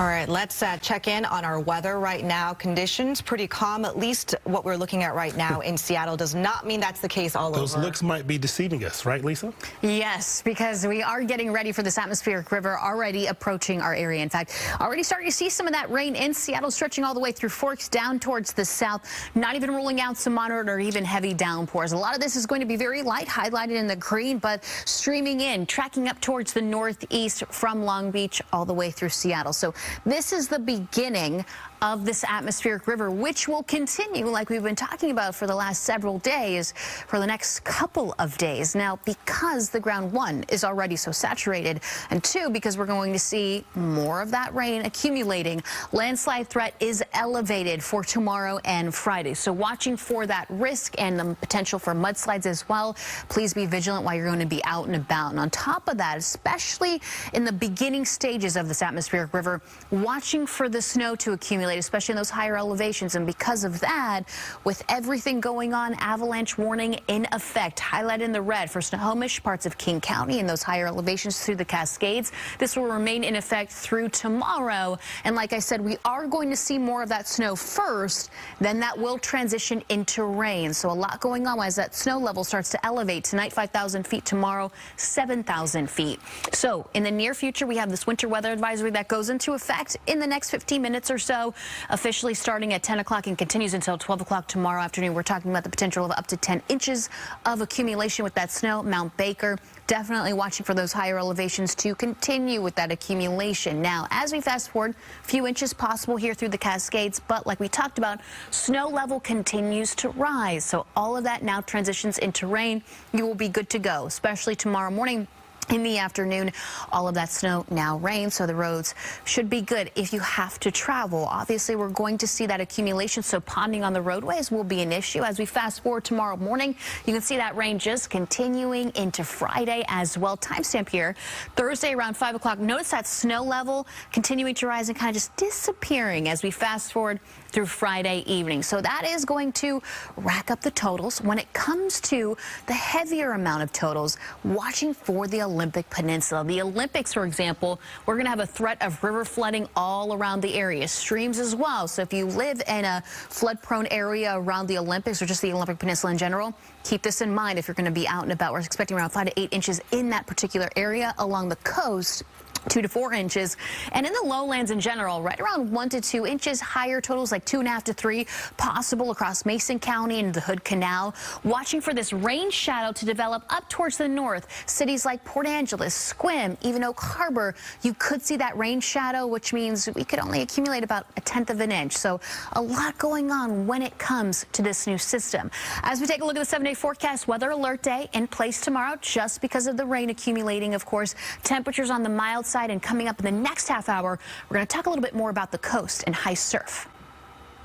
All right, let's check in on our weather right now. Conditions pretty calm, at least what we're looking at right now in Seattle. Does not mean that's the case all over. Those looks might be deceiving us, right, Lisa? Yes, because we are getting ready for this atmospheric river already approaching our area. In fact, already starting to see some of that rain in Seattle, stretching all the way through Forks down towards the south. Not even ruling out some moderate or even heavy downpours. A lot of this is going to be very light, highlighted in the green, but streaming in, tracking up towards the northeast from Long Beach all the way through Seattle. So this is the beginning of this atmospheric river, which will continue, like we've been talking about for the last several days, for the next couple of days. Now, because the ground, one, is already so saturated, and two, because we're going to see more of that rain accumulating, landslide threat is elevated for tomorrow and Friday. So watching for that risk and the potential for mudslides as well. Please be vigilant while you're going to be out and about. And on top of that, especially in the beginning stages of this atmospheric river, watching for the snow to accumulate, especially in those higher elevations. And because of that, with everything going on, avalanche warning in effect, highlighted in the red for Snohomish, parts of King County, and those higher elevations through the Cascades. This will remain in effect through tomorrow. And like I said, we are going to see more of that snow first, then that will transition into rain. So a lot going on as that snow level starts to elevate. Tonight, 5,000 feet. Tomorrow, 7,000 feet. So in the near future, we have this winter weather advisory that goes into effect in the next 15 minutes or so, officially starting at 10 o'clock and continues until 12 o'clock tomorrow afternoon. We're talking about the potential of up to 10 inches of accumulation with that snow. Mount Baker, definitely watching for those higher elevations to continue with that accumulation. Now, as we fast forward, a few inches possible here through the Cascades, but like we talked about, snow level continues to rise. So all of that now transitions into rain. You will be good to go, especially tomorrow morning. In the afternoon, all of that snow now rains, so the roads should be good if you have to travel. Obviously, we're going to see that accumulation, so ponding on the roadways will be an issue. As we fast forward tomorrow morning, you can see that rain just continuing into Friday as well. Timestamp here, Thursday around 5 o'clock. Notice that snow level continuing to rise and kind of just disappearing as we fast forward through Friday evening. So that is going to rack up the totals. When it comes to the heavier amount of totals, watching for the Olympic Peninsula. The Olympics, for example, we're going to have a threat of river flooding all around the area, streams as well. So if you live in a flood-prone area around the Olympics or just the Olympic Peninsula in general, keep this in mind if you're going to be out and about. We're expecting around 5 to 8 inches in that particular area along the coast. 2 to 4 inches, and in the lowlands in general, right around 1 to 2 inches. Higher totals like 2.5 to 3 possible across Mason County and the Hood Canal. Watching for this rain shadow to develop up towards the north. Cities like Port Angeles, Sequim, even Oak Harbor, you could see that rain shadow, which means we could only accumulate about 1/10 of an inch. So a lot going on when it comes to this new system. As we take a look at the 7-day forecast, weather alert day in place tomorrow just because of the rain accumulating, of course. Temperatures on the mild side, and coming up in the next half hour, we're going to talk a little bit more about the coast and high surf.